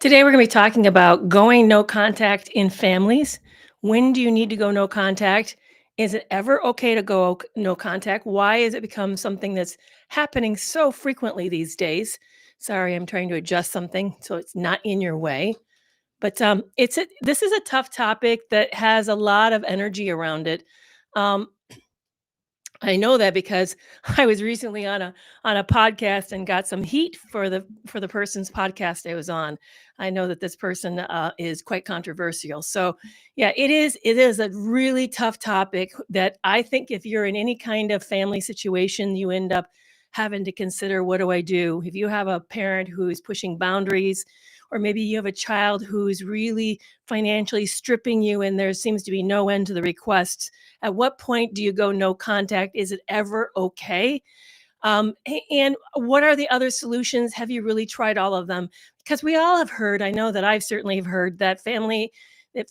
Today, we're going to be talking about going no contact in families. When do you need to go no contact? Is it ever okay to go no contact? Why has it become something that's happening so frequently these days? Sorry, I'm trying to adjust something so it's not in your way. But this is a tough topic that has a lot of energy around it. Um, I know that because I was recently on a podcast and got some heat for the person's podcast I was on. I know that this person is quite controversial. So yeah, it is a really tough topic that I think if you're in any kind of family situation, you end up having to consider, what do I do? If you have a parent who is pushing boundaries, or maybe you have a child who's really financially stripping you and there seems to be no end to the requests, at what point do you go no contact? Is it ever okay? And what are the other solutions? Have you really tried all of them? Because we all have heard, I know that I've certainly have heard that family, the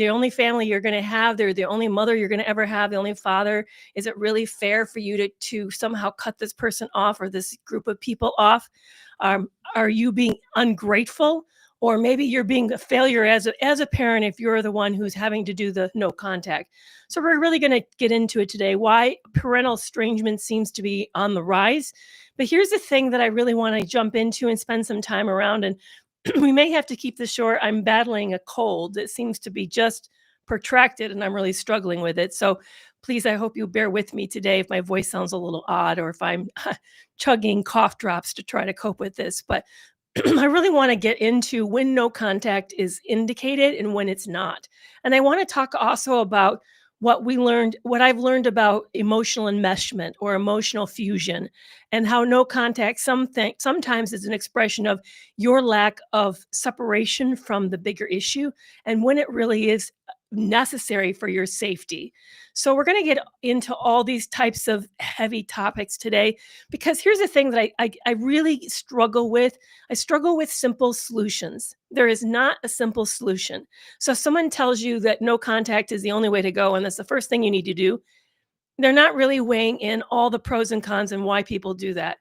only family you're going to have, they're the only mother you're going to ever have, the only father. Is it really fair for you to somehow cut this person off or this group of people off? Are you being ungrateful? Or maybe you're being a failure as a parent if you're the one who's having to do the no contact. So we're really going to get into it today, why parental estrangement seems to be on the rise. But here's the thing that I really want to jump into and spend some time around. And we may have to keep this short. I'm battling a cold that seems to be just protracted, and I'm really struggling with it. So please, I hope you bear with me today if my voice sounds a little odd or if I'm chugging cough drops to try to cope with this. But I really want to get into when no contact is indicated and when it's not. And I want to talk also about what I've learned about emotional enmeshment or emotional fusion, and how no contact sometimes is an expression of your lack of separation from the bigger issue, and when it really is necessary for your safety. So we're going to get into all these types of heavy topics today, because here's the thing that I really struggle with. I struggle with simple solutions. There is not a simple solution. So if someone tells you that no contact is the only way to go, and that's the first thing you need to do, they're not really weighing in all the pros and cons and why people do that.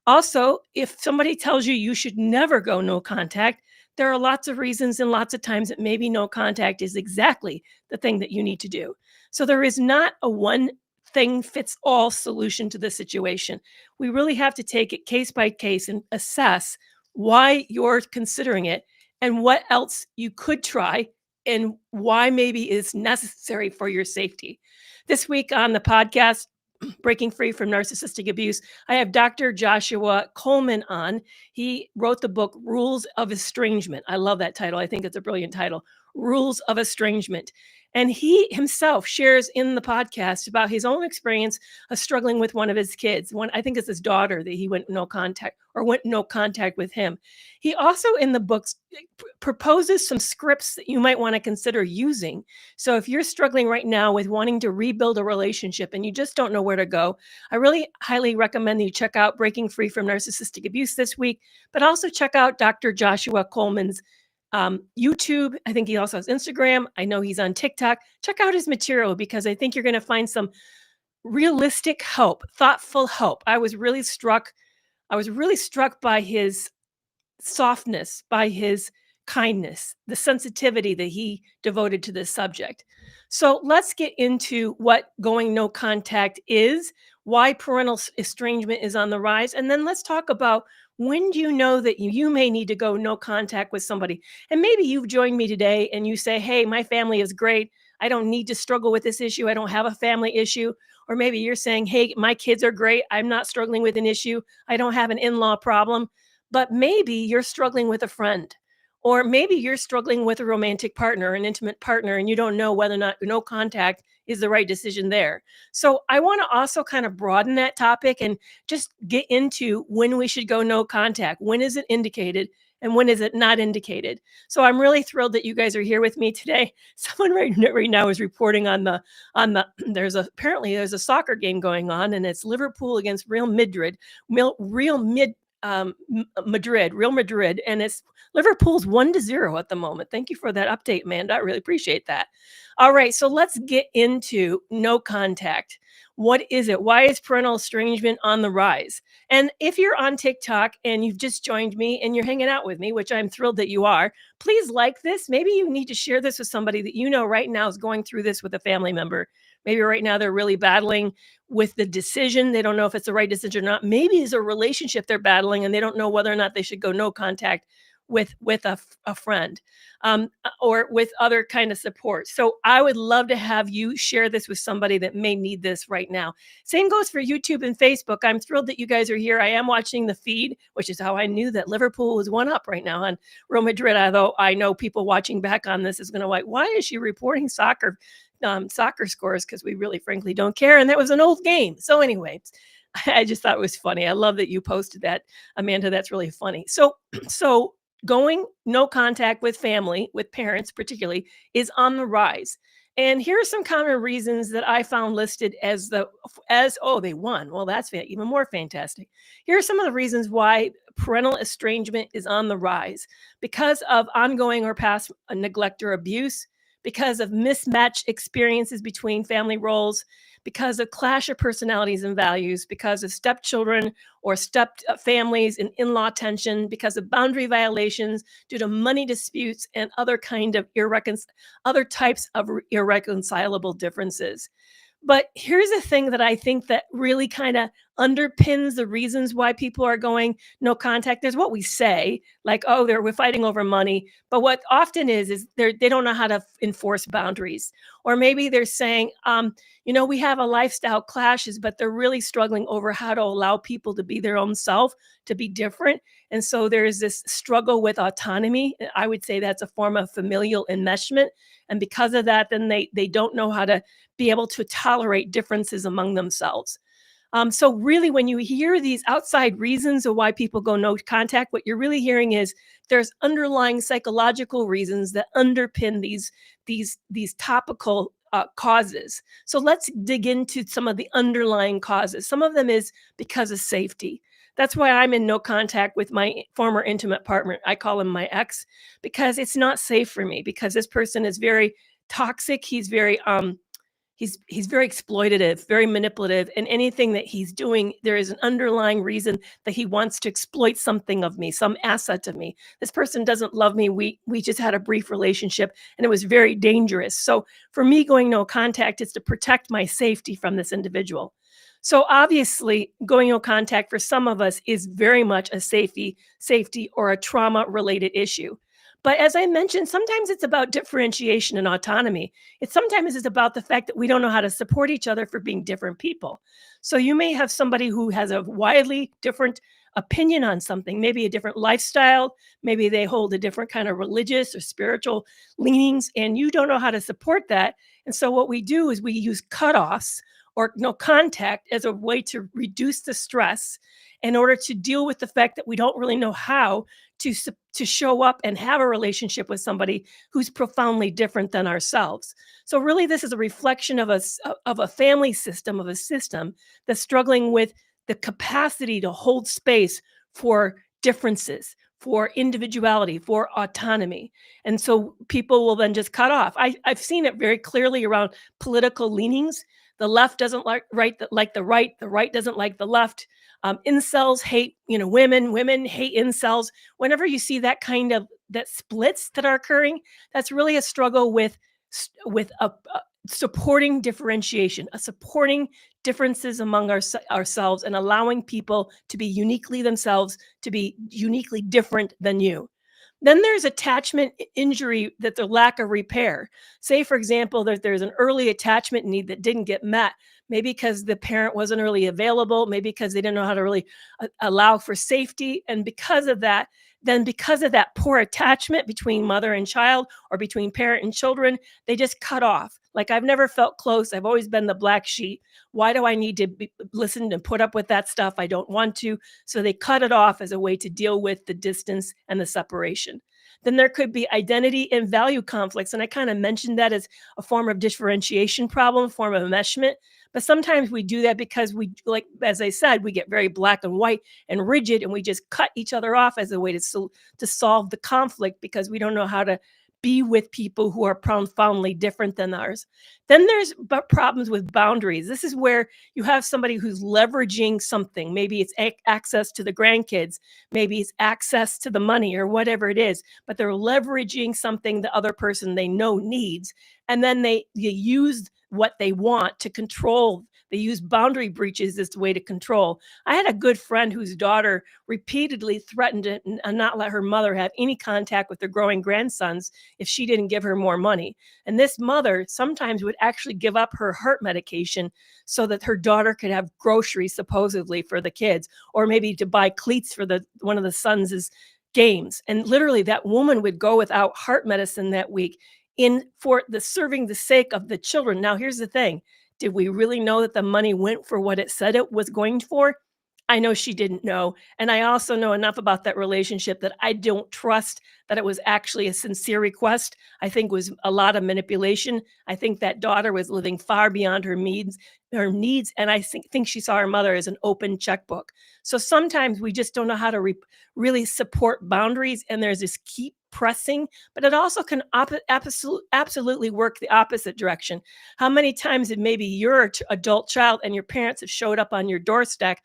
Also, if somebody tells you you should never go no contact, there are lots of reasons and lots of times that maybe no contact is exactly the thing that you need to do. So there is not a one thing fits all solution to the situation. We really have to take it case by case and assess why you're considering it and what else you could try and why maybe is necessary for your safety. This week on the podcast, Breaking Free from Narcissistic Abuse, I have Dr. Joshua Coleman on. He wrote the book Rules of Estrangement. I love that title. I think it's a brilliant title. Rules of Estrangement. And he himself shares in the podcast about his own experience of struggling with one of his kids. I think it's his daughter, that he went no contact with him. He also in the books proposes some scripts that you might want to consider using. So if you're struggling right now with wanting to rebuild a relationship and you just don't know where to go, I really highly recommend that you check out Breaking Free from Narcissistic Abuse this week, but also check out Dr. Joshua Coleman's YouTube. I think he also has Instagram. I know he's on TikTok. Check out his material, because I think you're going to find some realistic help, thoughtful help. I was really struck by his softness, by his kindness, the sensitivity that he devoted to this subject. So let's get into what going no contact is, why parental estrangement is on the rise, and then let's talk about when do you know that you may need to go no contact with somebody. And maybe you've joined me today and you say, hey, my family is great. I don't need to struggle with this issue. I don't have a family issue. Or maybe you're saying, hey, my kids are great. I'm not struggling with an issue. I don't have an in-law problem. But maybe you're struggling with a friend, or maybe you're struggling with a romantic partner, an intimate partner, and you don't know whether or not no contact is the right decision there. So I want to also kind of broaden that topic and just get into when we should go no contact. When is it indicated? And when is it not indicated? So I'm really thrilled that you guys are here with me today. Someone right now is reporting on the apparently there's a soccer game going on, and it's Liverpool against Real Madrid, and it's Liverpool's 1-0 at the moment. Thank you for that update, Amanda. I really appreciate that. All right, so let's get into no contact. What is it? Why is parental estrangement on the rise? And if you're on TikTok and you've just joined me and you're hanging out with me, which I'm thrilled that you are, please like this. Maybe you need to share this with somebody that you know right now is going through this with a family member. Maybe right now they're really battling with the decision. They don't know if it's the right decision or not. Maybe it's a relationship they're battling and they don't know whether or not they should go no contact with a friend, or with other kind of support. So I would love to have you share this with somebody that may need this right now. Same goes for YouTube and Facebook. I'm thrilled that you guys are here. I am watching the feed, which is how I knew that Liverpool was 1-up right now on Real Madrid. Although I know people watching back on this is going to like, why is she reporting soccer scores? Because we really, frankly, don't care. And that was an old game. So anyway, I just thought it was funny. I love that you posted that, Amanda. That's really funny. So going no contact with family, with parents particularly, is on the rise. And here are some common reasons that I found listed as oh, they won. Well, that's even more fantastic. Here are some of the reasons why parental estrangement is on the rise: because of ongoing or past neglect or abuse, because of mismatched experiences between family roles, because of clash of personalities and values, because of stepchildren or step families and in-law tension, because of boundary violations due to money disputes and other types of irreconcilable differences. But here's the thing that I think that really kind of underpins the reasons why people are going no contact. There's what we say, like, oh, we're fighting over money. But what often is they don't know how to enforce boundaries. Or maybe they're saying, we have a lifestyle clashes, but they're really struggling over how to allow people to be their own self, to be different. And so there's this struggle with autonomy. I would say that's a form of familial enmeshment. And because of that, then they don't know how to be able to tolerate differences among themselves. So really, when you hear these outside reasons of why people go no contact, what you're really hearing is there's underlying psychological reasons that underpin these topical causes. So let's dig into some of the underlying causes. Some of them is because of safety. That's why I'm in no contact with my former intimate partner. I call him my ex, because it's not safe for me, because this person is very toxic. He's very exploitative, very manipulative, and anything that he's doing, there is an underlying reason that he wants to exploit something of me, some asset of me. This person doesn't love me. We just had a brief relationship, and it was very dangerous. So for me, going no contact is to protect my safety from this individual. So obviously, going no contact for some of us is very much a safety or a trauma related issue. But as I mentioned, sometimes it's about differentiation and autonomy. Sometimes it's about the fact that we don't know how to support each other for being different people. So you may have somebody who has a widely different opinion on something, maybe a different lifestyle, maybe they hold a different kind of religious or spiritual leanings, and you don't know how to support that. And so what we do is we use cutoffs or no contact as a way to reduce the stress in order to deal with the fact that we don't really know how to show up and have a relationship with somebody who's profoundly different than ourselves. So really, this is a reflection of a family system, of a system that's struggling with the capacity to hold space for differences, for individuality, for autonomy. And so people will then just cut off. I've seen it very clearly around political leanings. The left doesn't like the right doesn't like the left. Incels hate, women hate incels. Whenever you see that kind of that splits that are occurring, that's really a struggle with supporting differentiation, a supporting differences among ourselves, and allowing people to be uniquely themselves, to be uniquely different than you. Then there's attachment injury, that the lack of repair. Say, for example, that there's an early attachment need that didn't get met, maybe because the parent wasn't really available, maybe because they didn't know how to really allow for safety. And because of that poor attachment between mother and child, or between parent and children, they just cut off. Like, I've never felt close. I've always been the black sheep. Why do I need to listen and put up with that stuff? I don't want to. So they cut it off as a way to deal with the distance and the separation. Then there could be identity and value conflicts. And I kind of mentioned that as a form of differentiation problem, a form of enmeshment. But sometimes we do that because like, as I said, we get very black and white and rigid, and we just cut each other off as a way to solve the conflict, because we don't know how to be with people who are profoundly different than ours. Then there's problems with boundaries. This is where you have somebody who's leveraging something. Maybe it's access to the grandkids, maybe it's access to the money or whatever it is, but they're leveraging something the other person they know needs. And then they use what they want to control. They use boundary breaches as a way to control. I had a good friend whose daughter repeatedly threatened to not let her mother have any contact with their growing grandsons if she didn't give her more money. And this mother sometimes would actually give up her heart medication so that her daughter could have groceries supposedly for the kids, or maybe to buy cleats for the one of the sons' games. And literally that woman would go without heart medicine that week in for the serving the sake of the children. Now here's the thing. Did we really know that the money went for what it said it was going for? I know she didn't know. And I also know enough about that relationship that I don't trust that it was actually a sincere request. I think it was a lot of manipulation. I think that daughter was living far beyond her needs, and I think she saw her mother as an open checkbook. So sometimes we just don't know how to really support boundaries, and there's this keep pressing, but it also can absolutely work the opposite direction. How many times did maybe your adult child and your parents have showed up on your doorstep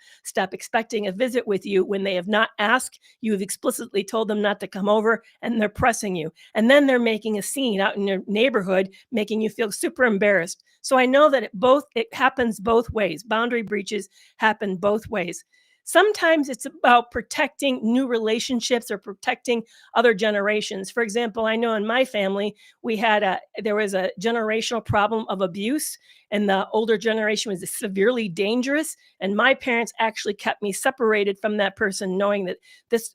expecting a visit with you when they have not asked? You have explicitly told them not to come over, and they're pressing you. And then they're making a scene out in your neighborhood, making you feel super embarrassed. So I know that it happens both ways. Boundary breaches happen both ways. Sometimes it's about protecting new relationships or protecting other generations. For example, I know in my family, there was a generational problem of abuse, and the older generation was severely dangerous. And my parents actually kept me separated from that person, knowing that this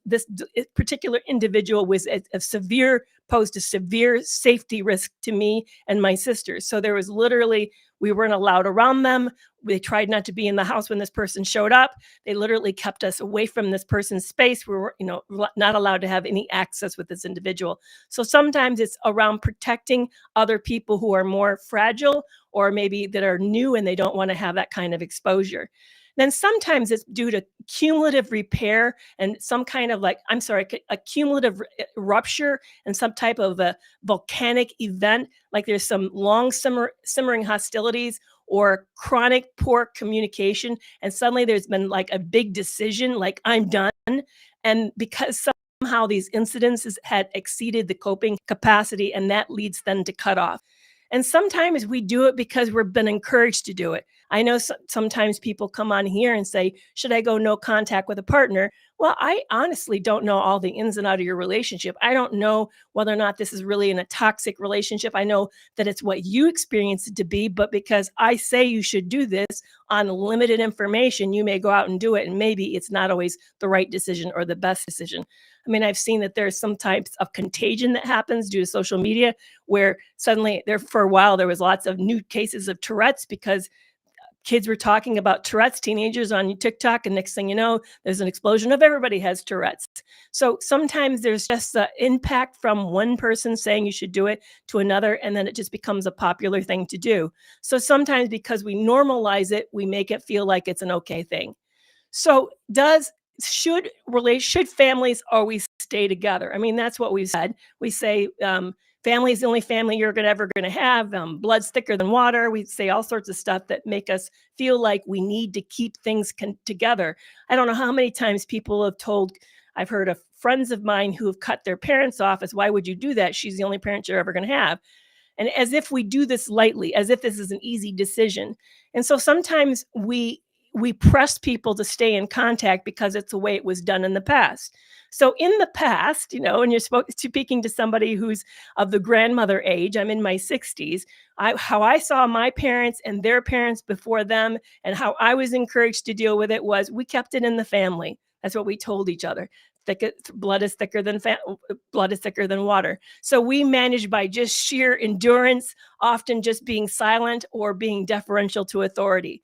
particular individual was a severe posed a severe safety risk to me and my sisters. So there was literally we weren't allowed around them. They tried not to be in the house when this person showed up. They literally kept us away from this person's space. We were, not allowed to have any access with this individual. So sometimes it's around protecting other people who are more fragile or maybe that are new and they don't want to have that kind of exposure. Then sometimes it's due to cumulative repair and some kind of a cumulative rupture and some type of a volcanic event, like there's some long simmering hostilities or chronic poor communication. And suddenly there's been like a big decision, like I'm done. And because somehow these incidences had exceeded the coping capacity, and that leads them to cut off. And sometimes we do it because we've been encouraged to do it. I know sometimes people come on here and say, should I go no contact with a partner? Well, I honestly don't know all the ins and out of your relationship. I don't know whether or not this is really in a toxic relationship. I know that it's what you experience it to be, but because I say you should do this on limited information, you may go out and do it. And maybe it's not always the right decision or the best decision. I mean, I've seen that there's some types of contagion that happens due to social media where suddenly there for a while there was lots of new cases of Tourette's because kids were talking about Tourette's, teenagers on TikTok, and next thing you know, there's an explosion of everybody has Tourette's. So sometimes there's just the impact from one person saying you should do it to another, and then it just becomes a popular thing to do. So sometimes because we normalize it, we make it feel like it's an okay thing. So should families always stay together? I mean, that's what we've said. We say family is the only family you're ever going to have. Blood's thicker than water. We say all sorts of stuff that make us feel like we need to keep things together. I don't know how many times people have told. I've heard of friends of mine who have cut their parents off as, why would you do that? She's the only parent you're ever going to have. And as if we do this lightly, as if this is an easy decision. And so sometimes we press people to stay in contact because it's the way it was done in the past. So in the past, and you're speaking to somebody who's of the grandmother age, I'm in my 60s, how I saw my parents and their parents before them and how I was encouraged to deal with it was we kept it in the family. That's what we told each other. Blood is thicker than blood is thicker than water. So we managed by just sheer endurance, often just being silent or being deferential to authority.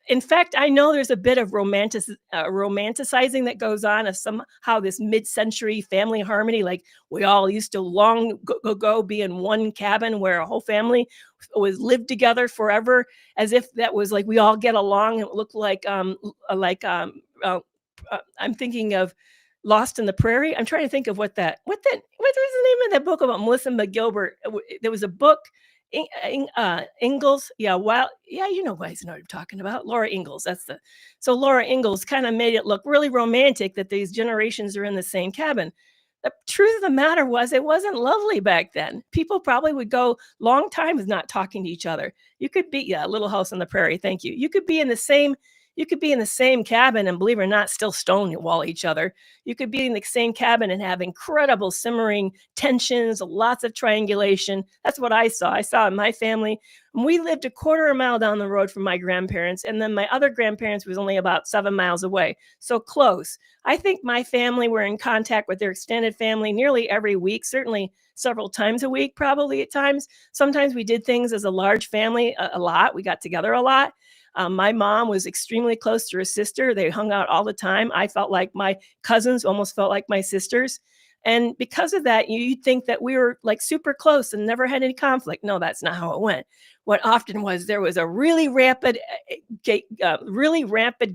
In fact, I know there's a bit of romanticizing that goes on of somehow this mid-century family harmony, like we all used to long ago be in one cabin where a whole family was lived together forever, as if that was like we all get along and it looked like I'm thinking of Lost in the Prairie. I'm trying to think of what was the name of that book about Melissa McGilbert? There was a book, Ingalls, yeah, yeah, you know guys know what I'm talking about. Laura Ingalls, that's the so Laura Ingalls kind of made it look really romantic that these generations are in the same cabin. The truth of the matter was it wasn't lovely back then. People probably would go long times not talking to each other. You could be yeah, Little House on the Prairie, thank you. You could be in the same cabin and believe it or not, still stonewall each other. You could be in the same cabin and have incredible simmering tensions, lots of triangulation. That's what I saw. I saw in my family. We lived a quarter of a mile down the road from my grandparents, and then my other grandparents was only about 7 miles away. So close. I think my family were in contact with their extended family nearly every week, certainly several times a week, probably at times. Sometimes we did things as a large family a lot. We got together a lot. My mom was extremely close to her sister. They hung out all the time. I felt like my cousins almost felt like my sisters. And because of that, you'd think that we were like super close and never had any conflict. No, that's not how it went. What often was there was a really rampant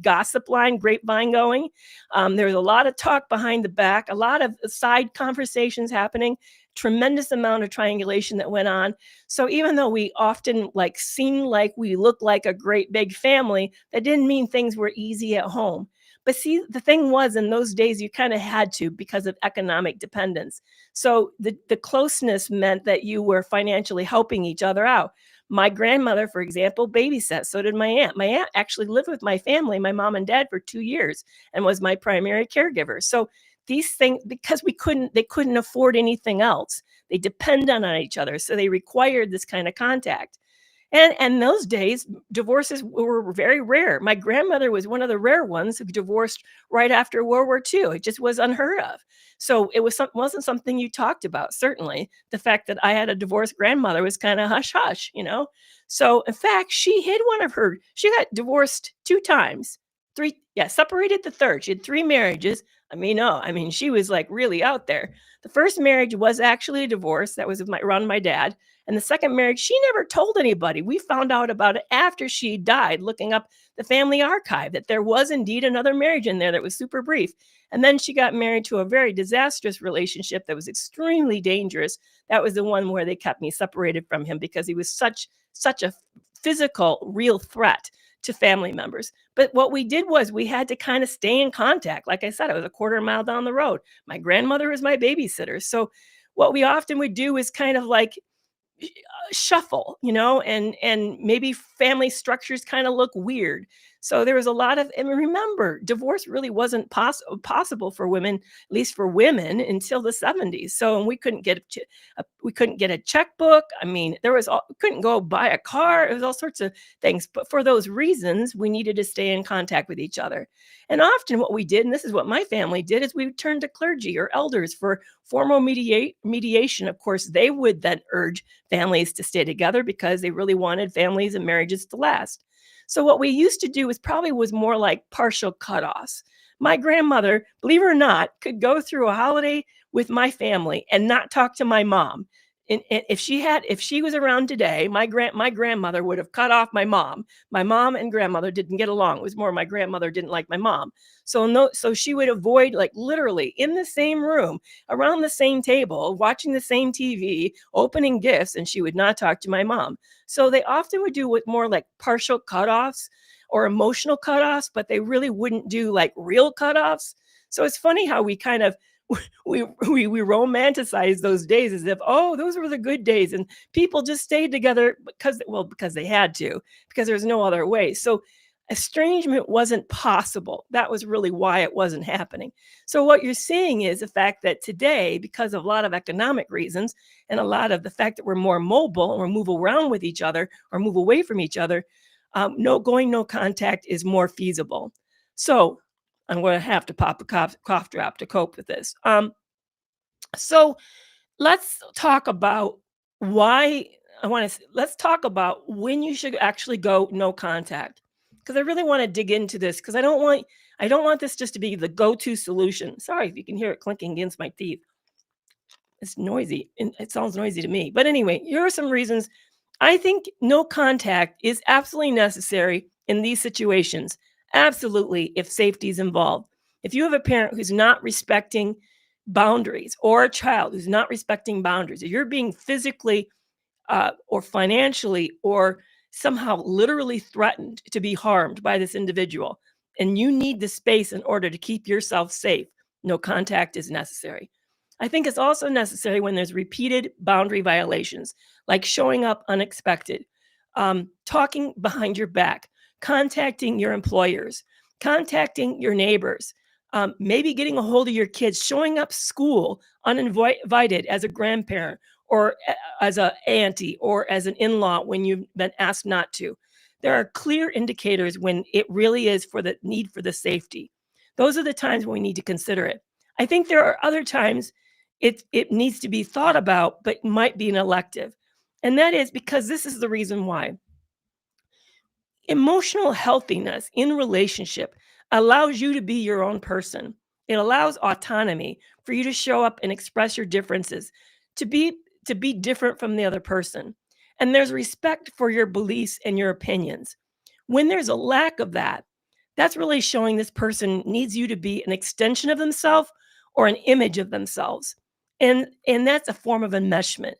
gossip line, grapevine going. There was a lot of talk behind the back, a lot of side conversations happening, tremendous amount of triangulation that went on. So even though we often like seemed like we looked like a great big family, that didn't mean things were easy at home. But see, the thing was in those days you kind of had to because of economic dependence. So the closeness meant that you were financially helping each other out. My grandmother, for example, babysat. So did my aunt. My aunt actually lived with my family, my mom and dad, for 2 years and was my primary caregiver. So these things, because they couldn't afford anything else. They depended on each other. So they required this kind of contact. And those days, divorces were very rare. My grandmother was one of the rare ones who divorced right after World War II. It just was unheard of. So it wasn't something you talked about. Certainly, the fact that I had a divorced grandmother was kind of hush hush, you know. So in fact, she hid one of her. She got divorced 2 times, three. Yeah, separated the third. She had 3 marriages. She was like really out there. The first marriage was actually a divorce. That was with around my dad. And the second marriage, she never told anybody. We found out about it after she died, looking up the family archive, that there was indeed another marriage in there that was super brief. And then she got married to a very disastrous relationship that was extremely dangerous. That was the one where they kept me separated from him because he was such a physical, real threat to family members. But what we did was we had to kind of stay in contact. Like I said, I was a quarter mile down the road. My grandmother was my babysitter. So what we often would do is kind of like shuffle, and maybe family structures kind of look weird. So there was a lot of, and remember, divorce really wasn't possible for women, at least for women, until the 70s. So and we couldn't get a checkbook. I mean, we couldn't go buy a car. It was all sorts of things. But for those reasons, we needed to stay in contact with each other. And often what we did, and this is what my family did, is we turned to clergy or elders for formal mediation. Of course, they would then urge families to stay together because they really wanted families and marriages to last. So what we used to do was more like partial cutoffs. My grandmother, believe it or not, could go through a holiday with my family and not talk to my mom. And if she was around today, my grandmother would have cut off my mom. My mom and grandmother didn't get along. It was more my grandmother didn't like my mom. So no, so she would avoid, like, literally in the same room, around the same table, watching the same TV, opening gifts, and she would not talk to my mom. So they often would do with more like partial cutoffs or emotional cutoffs, but they really wouldn't do like real cutoffs. So it's funny how we kind of we romanticize those days as if, oh, those were the good days, and people just stayed together because they had to, because there's no other way. So estrangement wasn't possible. That was really why it wasn't happening. So what you're seeing is the fact that today, because of a lot of economic reasons and a lot of the fact that we're more mobile or move around with each other or move away from each other, no contact is more feasible. So I'm going to have to pop a cough drop to cope with this. So let's talk about why let's talk about when you should actually go no contact. Because I really want to dig into this, because I don't want this just to be the go-to solution. Sorry if you can hear it clinking against my teeth. It's noisy, and it sounds noisy to me. But anyway, here are some reasons I think no contact is absolutely necessary in these situations. Absolutely, if safety is involved. If you have a parent who's not respecting boundaries, or a child who's not respecting boundaries, if you're being physically or financially or somehow literally threatened to be harmed by this individual, and you need the space in order to keep yourself safe, no contact is necessary. I think it's also necessary when there's repeated boundary violations, like showing up unexpected, talking behind your back, contacting your employers, contacting your neighbors, maybe getting a hold of your kids, showing up school uninvited as a grandparent or as a auntie or as an in-law when you've been asked not to. There are clear indicators when it really is for the need for the safety. Those are the times when we need to consider it. I think there are other times it needs to be thought about, but might be an elective. And that is because this is the reason why. Emotional healthiness in relationship allows you to be your own person. It allows autonomy for you to show up and express your differences, to be to be different from the other person. And there's respect for your beliefs and your opinions. When there's a lack of that, that's really showing this person needs you to be an extension of themselves or an image of themselves. And that's a form of enmeshment.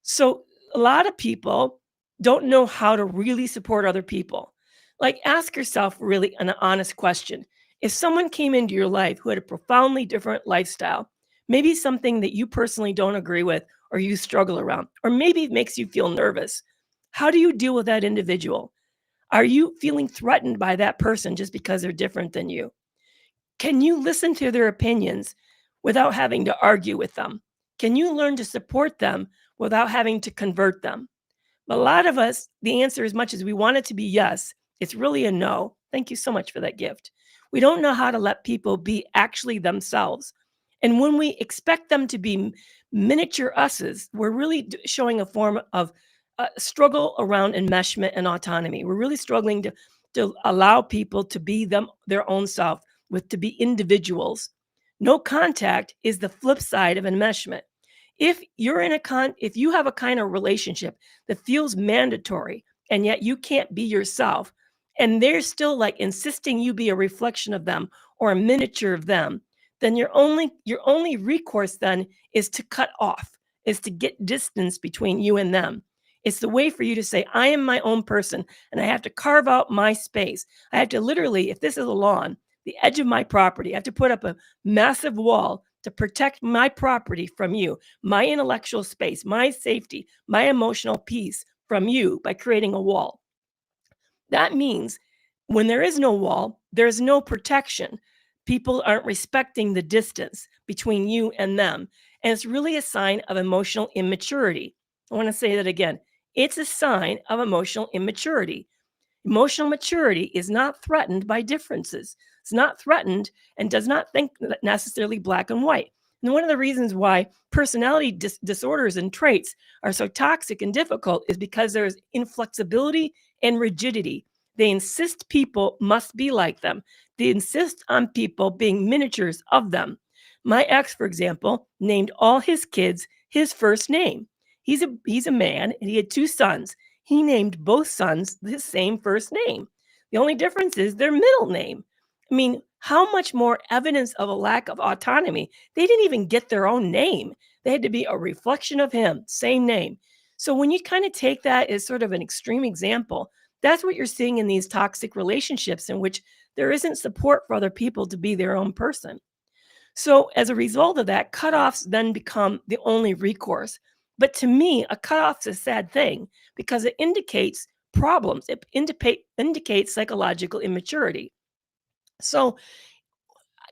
So a lot of people don't know how to really support other people. Like, ask yourself really an honest question. If someone came into your life who had a profoundly different lifestyle, maybe something that you personally don't agree with or you struggle around, or maybe it makes you feel nervous, how do you deal with that individual? Are you feeling threatened by that person just because they're different than you? Can you listen to their opinions without having to argue with them? Can you learn to support them without having to convert them? A lot of us, the answer, as much as we want it to be yes, it's really a no. Thank you so much for that gift. We don't know how to let people be actually themselves. And when we expect them to be miniature us's, we're really showing a form of struggle around enmeshment and autonomy. We're really struggling to allow people to be their own self, with to be individuals. No contact is the flip side of enmeshment. If you have a kind of relationship that feels mandatory and yet you can't be yourself, and they're still like insisting you be a reflection of them or a miniature of them, then your only recourse then is to cut off, is to get distance between you and them. It's the way for you to say, I am my own person and I have to carve out my space. I have to literally, if this is a lawn, the edge of my property, I have to put up a massive wall to protect my property from you, my intellectual space, my safety, my emotional peace from you by creating a wall. That means when there is no wall, there's no protection. People aren't respecting the distance between you and them. And it's really a sign of emotional immaturity. I want to say that again. It's a sign of emotional immaturity. Emotional maturity is not threatened by differences. It's not threatened and does not think necessarily black and white. And one of the reasons why personality disorders and traits are so toxic and difficult is because there's inflexibility and rigidity. They insist people must be like them. They insist on people being miniatures of them. My ex, for example, named all his kids his first name. He's a man and he had two sons. He named both sons the same first name. The only difference is their middle name. I mean, how much more evidence of a lack of autonomy? They didn't even get their own name. They had to be a reflection of him, same name. So when you kind of take that as sort of an extreme example, that's what you're seeing in these toxic relationships in which there isn't support for other people to be their own person. So as a result of that, cutoffs then become the only recourse. But to me, a cutoff is a sad thing because it indicates problems. It indicates psychological immaturity. So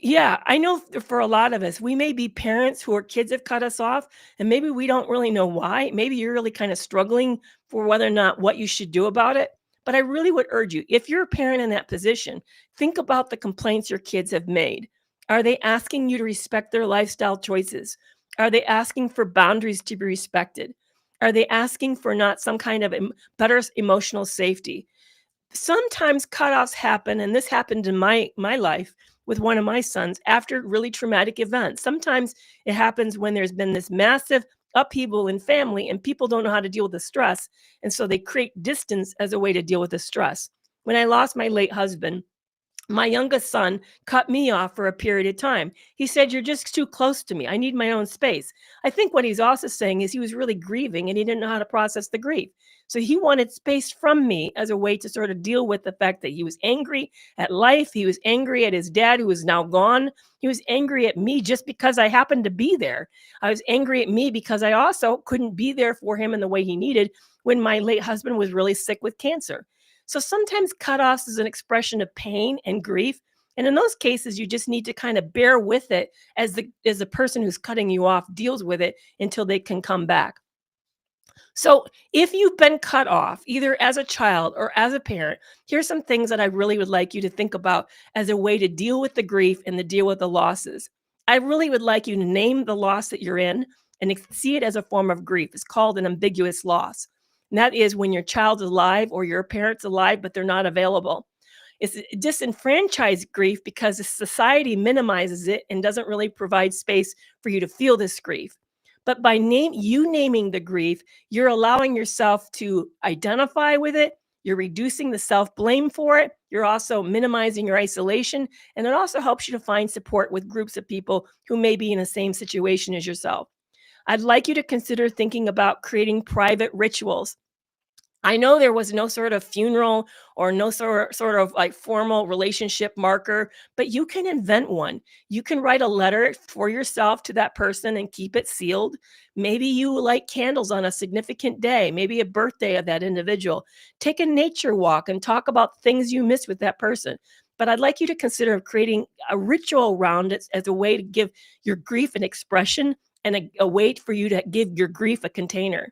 yeah, I know for a lot of us, we may be parents who our kids have cut us off, and maybe we don't really know why. Maybe you're really kind of struggling for whether or not what you should do about it. But I really would urge you, if you're a parent in that position, think about the complaints your kids have made. Are they asking you to respect their lifestyle choices? Are they asking for boundaries to be respected? Are they asking for not some kind of better emotional safety? Sometimes cutoffs happen, and this happened in my life with one of my sons after really traumatic events. Sometimes it happens when there's been this massive upheaval in family and people don't know how to deal with the stress, and so they create distance as a way to deal with the stress. When I lost my late husband, My youngest son cut me off for a period of time. He said, "You're just too close to me. I need my own space." I think what he's also saying is he was really grieving and he didn't know how to process the grief. So he wanted space from me as a way to sort of deal with the fact that he was angry at life. He was angry at his dad, who is now gone. He was angry at me just because I happened to be there. I was angry at me because I also couldn't be there for him in the way he needed when my late husband was really sick with cancer. So sometimes cutoffs is an expression of pain and grief. And in those cases, you just need to kind of bear with it as the person who's cutting you off deals with it until they can come back. So, if you've been cut off, either as a child or as a parent, here's some things that I really would like you to think about as a way to deal with the grief and to deal with the losses. I really would like you to name the loss that you're in and see it as a form of grief. It's called an ambiguous loss. And that is when your child's alive or your parent's alive, but they're not available. It's disenfranchised grief because the society minimizes it and doesn't really provide space for you to feel this grief. But by naming the grief, you're allowing yourself to identify with it. You're reducing the self blame for it. You're also minimizing your isolation. And it also helps you to find support with groups of people who may be in the same situation as yourself. I'd like you to consider thinking about creating private rituals. I know there was no sort of funeral or no sort of like formal relationship marker, but you can invent one. You can write a letter for yourself to that person and keep it sealed. Maybe you light candles on a significant day, maybe a birthday of that individual. Take a nature walk and talk about things you miss with that person. But I'd like you to consider creating a ritual around it as a way to give your grief an expression and a way for you to give your grief a container.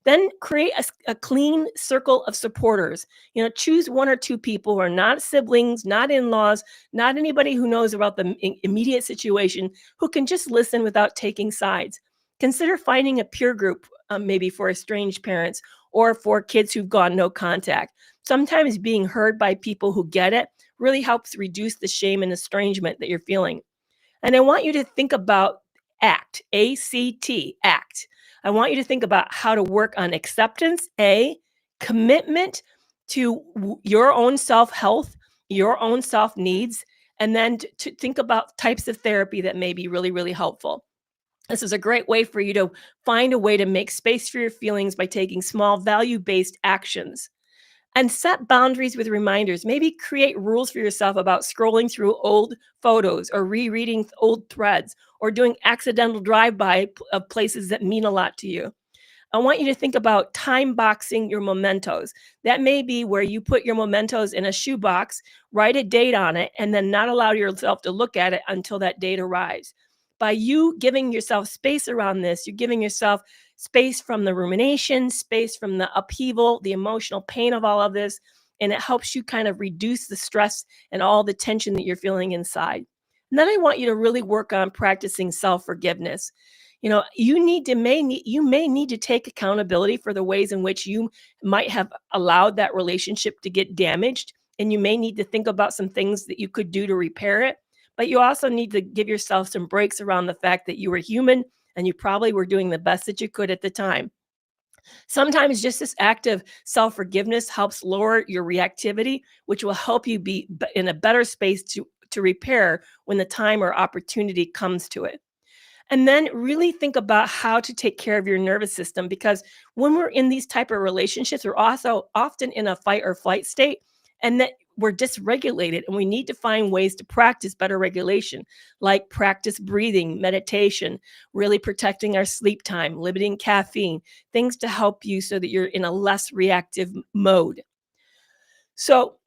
Then create a clean circle of supporters. Choose one or two people who are not siblings, not in-laws, not anybody who knows about the immediate situation, who can just listen without taking sides. Consider finding a peer group, maybe for estranged parents or for kids who've gone no contact. Sometimes being heard by people who get it really helps reduce the shame and estrangement that you're feeling. And I want you to think about ACT, ACT, ACT. I want you to think about how to work on acceptance, commitment to your own self health, your own self needs, and then to think about types of therapy that may be really, really helpful. This is a great way for you to find a way to make space for your feelings by taking small value based actions. And set boundaries with reminders. Maybe create rules for yourself about scrolling through old photos or rereading old threads or doing accidental drive-by of places that mean a lot to you. I want you to think about time boxing your mementos. That may be where you put your mementos in a shoebox, write a date on it, and then not allow yourself to look at it until that date arrives. By you giving yourself space around this, you're giving yourself space from the rumination, space from the upheaval, the emotional pain of all of this, and it helps you kind of reduce the stress and all the tension that you're feeling inside. And then I want you to really work on practicing self-forgiveness. You may need to take accountability for the ways in which you might have allowed that relationship to get damaged, and you may need to think about some things that you could do to repair it. But you also need to give yourself some breaks around the fact that you were human and you probably were doing the best that you could at the time. Sometimes just this act of self forgiveness helps lower your reactivity, which will help you be in a better space to repair when the time or opportunity comes to it. And then really think about how to take care of your nervous system, because when we're in these type of relationships, we're also often in a fight or flight state, and that we're dysregulated, and we need to find ways to practice better regulation, like practice breathing, meditation, really protecting our sleep time, limiting caffeine, things to help you so that you're in a less reactive mode. So,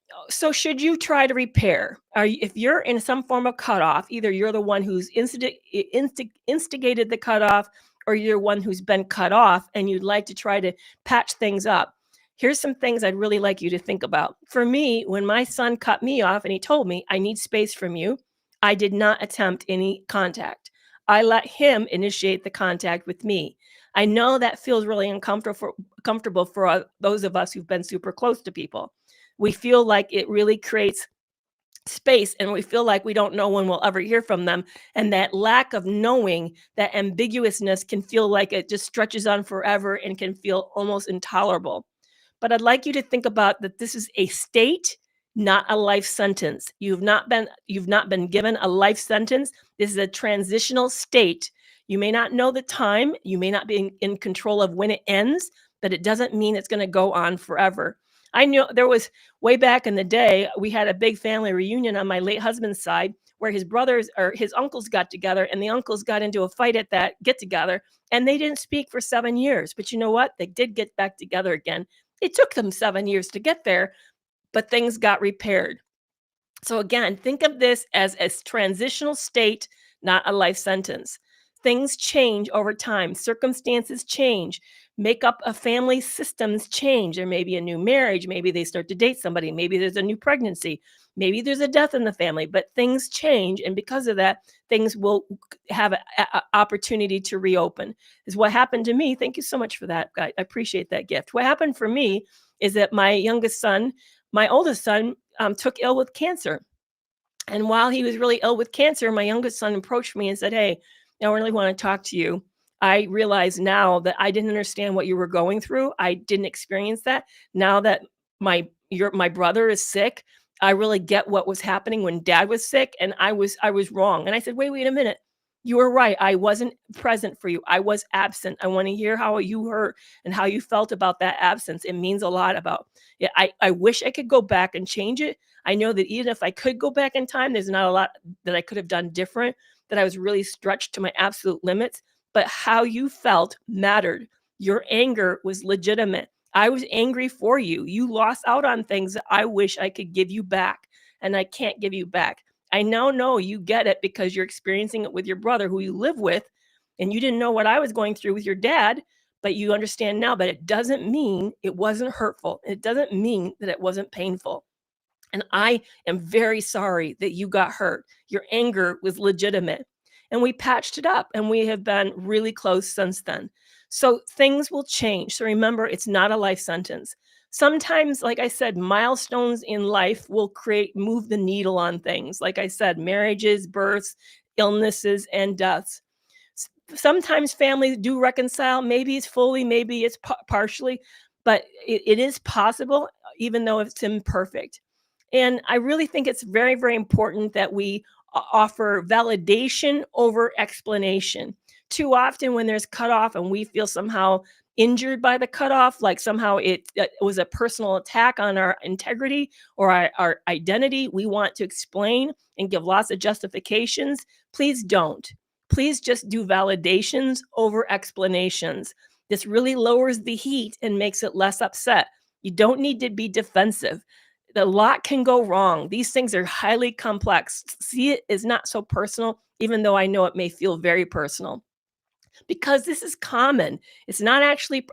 should you try to repair? If you're in some form of cutoff, either you're the one who's instigated the cutoff, or you're one who's been cut off and you'd like to try to patch things up. Here's some things I'd really like you to think about. For me, when my son cut me off and he told me, "I need space from you," I did not attempt any contact. I let him initiate the contact with me. I know that feels really comfortable for those of us who've been super close to people. We feel like it really creates space, and we feel like we don't know when we'll ever hear from them. And that lack of knowing, that ambiguousness, can feel like it just stretches on forever and can feel almost intolerable. But I'd like you to think about that this is a state, not a life sentence. You've not been given a life sentence. This is a transitional state. You may not know the time, you may not be in control of when it ends, but it doesn't mean it's going to go on forever. I know there was way back in the day, we had a big family reunion on my late husband's side where his brothers or his uncles got together, and the uncles got into a fight at that get together, and they didn't speak for 7 years. But you know what? They did get back together again. It took them 7 years to get there, but things got repaired. So again, think of this as a transitional state, not a life sentence. Things change over time, circumstances change, makeup of family systems change. There may be a new marriage, maybe they start to date somebody, maybe there's a new pregnancy, maybe there's a death in the family, but things change, and because of that, things will have an opportunity to reopen. Is what happened to me. Thank you so much for that. I appreciate that gift. What happened for me is that my youngest son, my oldest son, took ill with cancer. And while he was really ill with cancer, my youngest son approached me and said, "Hey, I really want to talk to you. I realize now that I didn't understand what you were going through. I didn't experience that. Now that my brother is sick, I really get what was happening when dad was sick, and I was wrong." And I said, "Wait a minute. You were right. I wasn't present for you. I was absent. I want to hear how you hurt and how you felt about that absence. It means a lot about it. I wish I could go back and change it. I know that even if I could go back in time, there's not a lot that I could have done different, that I was really stretched to my absolute limits. But how you felt mattered. Your anger was legitimate. I was angry for you. You lost out on things that I wish I could give you back, and I can't give you back. I now know you get it because you're experiencing it with your brother who you live with, and you didn't know what I was going through with your dad, but you understand now. But it doesn't mean it wasn't hurtful. It doesn't mean that it wasn't painful. And I am very sorry that you got hurt. Your anger was legitimate. And we patched it up, and we have been really close since then. So things will change. So remember, it's not a life sentence. Sometimes, like I said, milestones in life will move the needle on things. Like I said, marriages, births, illnesses, and deaths. Sometimes families do reconcile. Maybe it's fully, maybe it's partially, but it is possible, even though it's imperfect. And I really think it's very, very important that we offer validation over explanation. Too often, when there's cutoff and we feel somehow injured by the cutoff, like somehow it was a personal attack on our integrity or our identity, we want to explain and give lots of justifications. Please don't. Please just do validations over explanations. This really lowers the heat and makes it less upset. You don't need to be defensive. A lot can go wrong. These things are highly complex. See it is not so personal, even though I know it may feel very personal, because this is common. It's not actually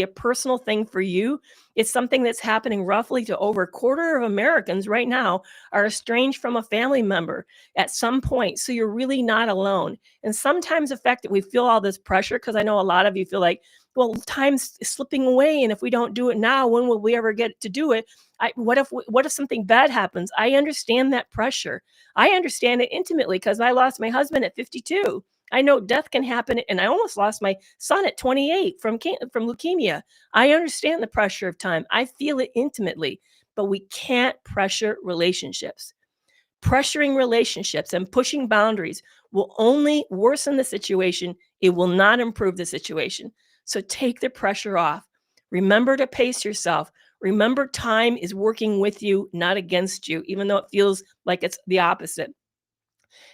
a personal thing for you. It's something that's happening roughly to over a quarter of Americans right now are estranged from a family member at some point. So you're really not alone. And sometimes the fact that we feel all this pressure, because I know a lot of you feel like, well, time's slipping away, and if we don't do it now, when will we ever get to do it? What if something bad happens? I understand that pressure. I understand it intimately because I lost my husband at 52. I know death can happen, and I almost lost my son at 28 from leukemia. I understand the pressure of time. I feel it intimately, but we can't pressure relationships. Pressuring relationships and pushing boundaries will only worsen the situation. It will not improve the situation. So take the pressure off. Remember to pace yourself. Remember, time is working with you, not against you, even though it feels like it's the opposite.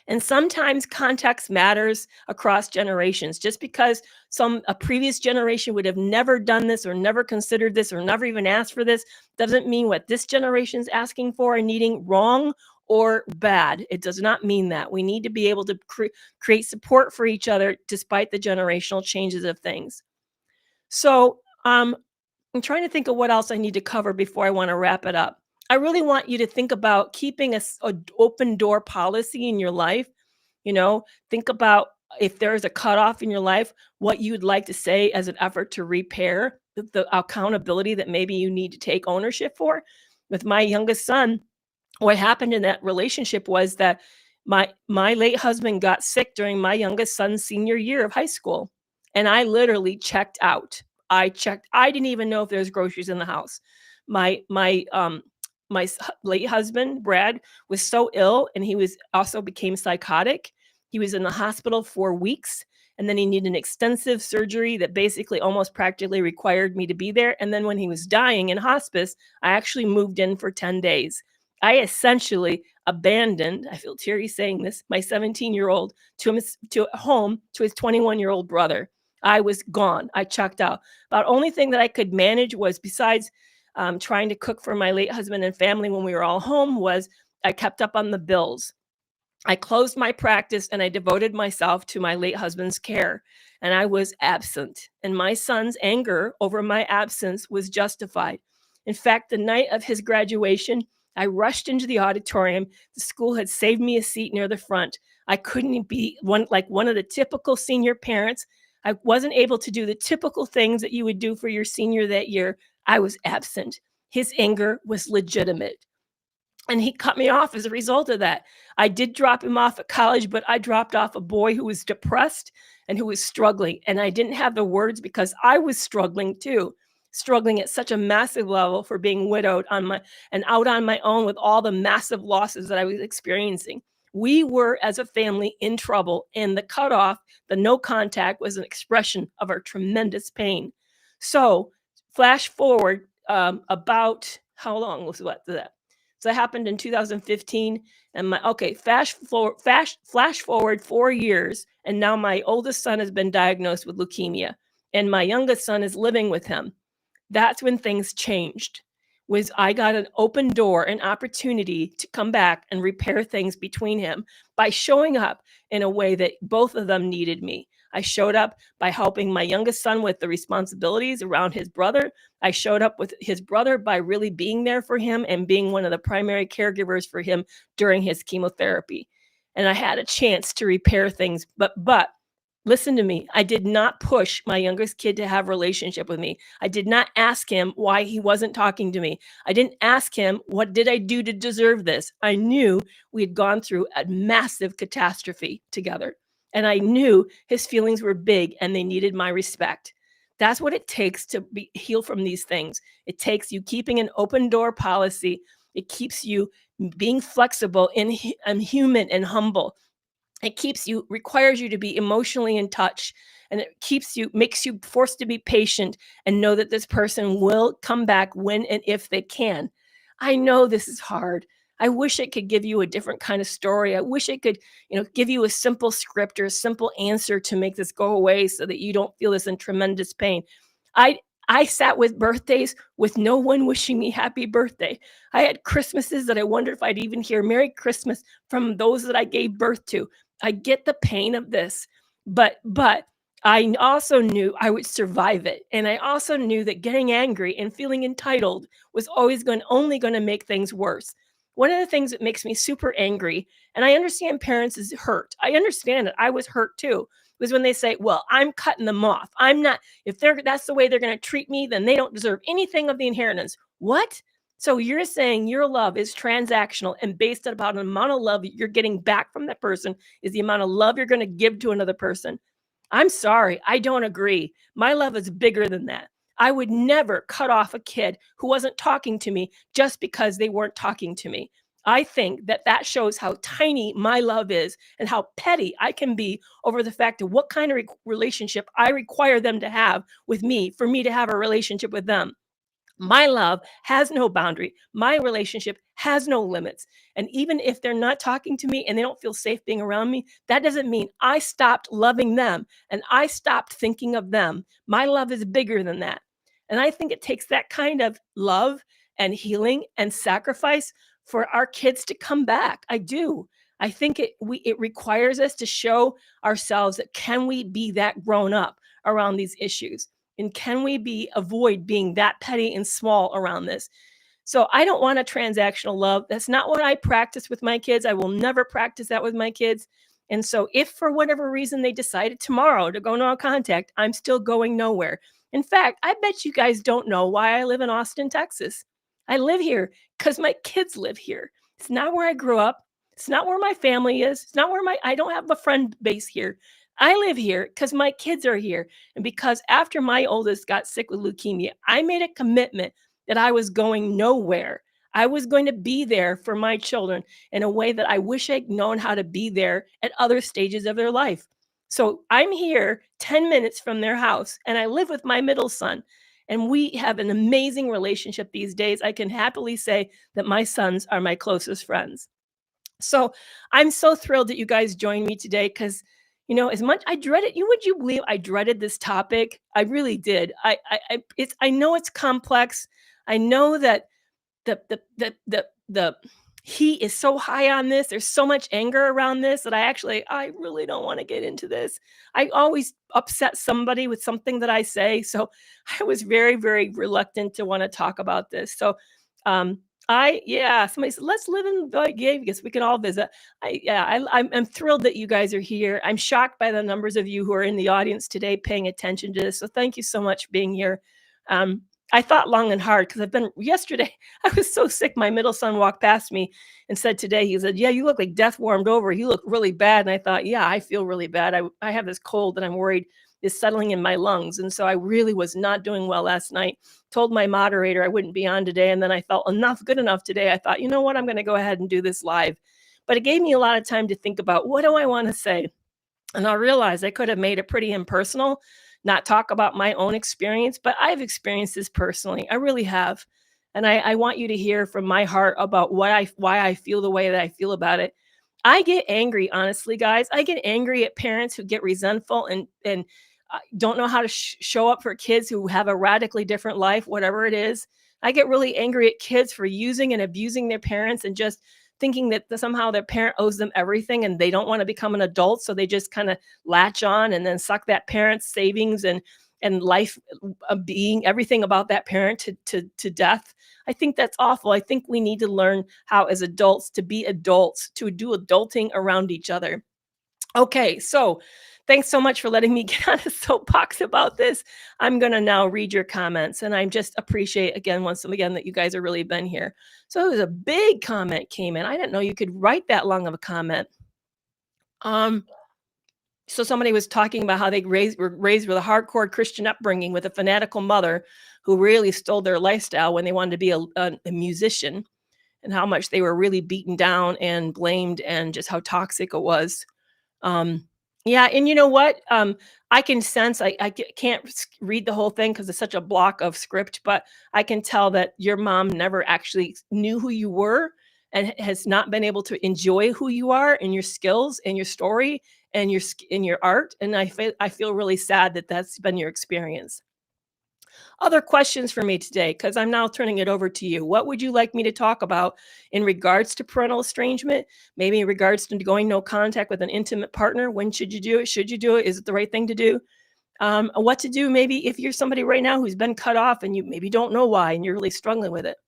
And sometimes context matters across generations. Just because a previous generation would have never done this or never considered this or never even asked for this doesn't mean what this generation is asking for and needing wrong or bad. It does not mean that. We need to be able to create support for each other despite the generational changes of things. So, I'm trying to think of what else I need to cover before I want to wrap it up. I really want you to think about keeping a open door policy in your life. Think about, if there's a cutoff in your life, what you'd like to say as an effort to repair the accountability that maybe you need to take ownership for. With my youngest son, what happened in that relationship was that my late husband got sick during my youngest son's senior year of high school, and I literally checked out. I didn't even know if there's groceries in the house. My my late husband, Brad, was so ill and he was also became psychotic. He was in the hospital for weeks and then he needed an extensive surgery that basically almost practically required me to be there. And then when he was dying in hospice, I actually moved in for 10 days. I essentially abandoned, I feel teary saying this, my 17-year-old to home to his 21-year-old brother. I was gone. I checked out. About only thing that I could manage was besides trying to cook for my late husband and family when we were all home was I kept up on the bills. I closed my practice and I devoted myself to my late husband's care. And I was absent. And my son's anger over my absence was justified. In fact, the night of his graduation, I rushed into the auditorium. The school had saved me a seat near the front. I couldn't be one of the typical senior parents. I wasn't able to do the typical things that you would do for your senior that year. I was absent. His anger was legitimate. And he cut me off as a result of that. I did drop him off at college, but I dropped off a boy who was depressed and who was struggling. And I didn't have the words because I was struggling too, struggling at such a massive level for being widowed on my and out on my own with all the massive losses that I was experiencing. We were as a family in trouble, and the cutoff, the no contact, was an expression of our tremendous pain. So, flash forward about how long was that? So that happened in 2015. And flash forward 4 years, and now my oldest son has been diagnosed with leukemia, and my youngest son is living with him. That's when things changed. Was I got an open door, an opportunity to come back and repair things between him by showing up in a way that both of them needed me. I showed up by helping my youngest son with the responsibilities around his brother. I showed up with his brother by really being there for him and being one of the primary caregivers for him during his chemotherapy. And I had a chance to repair things, but listen to me. I did not push my youngest kid to have a relationship with me. I did not ask him why he wasn't talking to me. I didn't ask him, what did I do to deserve this? I knew we had gone through a massive catastrophe together. And I knew his feelings were big and they needed my respect. That's what it takes to heal from these things. It takes you keeping an open door policy. It keeps you being flexible and human and humble. It requires you to be emotionally in touch, and it makes you forced to be patient and know that this person will come back when and if they can. I know this is hard. I wish I could give you a different kind of story. I wish I could, give you a simple script or a simple answer to make this go away so that you don't feel this in tremendous pain. I I sat with birthdays with no one wishing me happy birthday. I had Christmases that I wondered if I'd even hear Merry Christmas from those that I gave birth to. I get the pain of this, but I also knew I would survive it. And I also knew that getting angry and feeling entitled was only going to make things worse. One of the things that makes me super angry, and I understand parents is hurt. I understand it. I was hurt too. Was when they say, "Well, I'm cutting them off. I'm not if that's the way they're going to treat me, then they don't deserve anything of the inheritance." What? So you're saying your love is transactional and based upon the amount of love you're getting back from that person is the amount of love you're going to give to another person. I'm sorry, I don't agree. My love is bigger than that. I would never cut off a kid who wasn't talking to me just because they weren't talking to me. I think that shows how tiny my love is and how petty I can be over the fact of what kind of relationship I require them to have with me for me to have a relationship with them. My love has no boundary. My relationship has no limits. And even if they're not talking to me and they don't feel safe being around me, that doesn't mean I stopped loving them and I stopped thinking of them. My love is bigger than that. And I think it takes that kind of love and healing and sacrifice for our kids to come back. I do. I think it requires us to show ourselves that can we be that grown up around these issues? And can we avoid being that petty and small around this? So I don't want a transactional love. That's not what I practice with my kids. I will never practice that with my kids. And so if for whatever reason they decided tomorrow to go no contact, I'm still going nowhere. In fact, I bet you guys don't know why I live in Austin, Texas. I live here because my kids live here. It's not where I grew up. It's not where my family is. It's not where I don't have a friend base here. I live here because my kids are here. And because after my oldest got sick with leukemia, I made a commitment that I was going nowhere. I was going to be there for my children in a way that I wish I'd known how to be there at other stages of their life. So I'm here 10 minutes from their house and I live with my middle son. And we have an amazing relationship these days. I can happily say that my sons are my closest friends. So I'm so thrilled that you guys joined me today because, as much I dreaded you, would you believe I dreaded this topic? I really did. I know it's complex. I know that the heat is so high on this. There's so much anger around this that I really don't want to get into this. I always upset somebody with something that I say. So I was very, very reluctant to want to talk about this. So somebody said, let's live in Vegas. We can all visit. I'm thrilled that you guys are here. I'm shocked by the numbers of you who are in the audience today paying attention to this. So thank you so much for being here. I thought long and hard because yesterday, I was so sick. My middle son walked past me and said today, he said, yeah, you look like death warmed over. You look really bad. And I thought, yeah, I feel really bad. I have this cold that I'm worried is settling in my lungs. And so I really was not doing well last night. Told my moderator I wouldn't be on today. And then I felt good enough today. I thought, you know what? I'm going to go ahead and do this live. But it gave me a lot of time to think about what do I want to say? And I realized I could have made it pretty impersonal, not talk about my own experience, but I've experienced this personally. I really have. And I want you to hear from my heart about why I feel the way that I feel about it. I get angry, honestly, guys. I get angry at parents who get resentful and don't know how to show up for kids who have a radically different life, whatever it is. I get really angry at kids for using and abusing their parents and just thinking that somehow their parent owes them everything and they don't want to become an adult. So they just kind of latch on and then suck that parent's savings and life being everything about that parent to death. I think that's awful. I think we need to learn how as adults to be adults, to do adulting around each other. Okay, so thanks so much for letting me get on a soapbox about this. I'm going to now read your comments, and I just appreciate once again that you guys have really been here. So it was a big comment came in. I didn't know you could write that long of a comment. So somebody was talking about how they were raised with a hardcore Christian upbringing with a fanatical mother who really stole their lifestyle when they wanted to be a musician, and how much they were really beaten down and blamed, and just how toxic it was. Yeah, and you know what? I can sense can't read the whole thing because it's such a block of script, but I can tell that your mom never actually knew who you were and has not been able to enjoy who you are and your skills and your story and your art. And I feel really sad that that's been your experience. Other questions for me today, because I'm now turning it over to you. What would you like me to talk about in regards to parental estrangement? Maybe in regards to going no contact with an intimate partner. When should you do it? Should you do it? Is it the right thing to do? What to do maybe if you're somebody right now who's been cut off and you maybe don't know why and you're really struggling with it.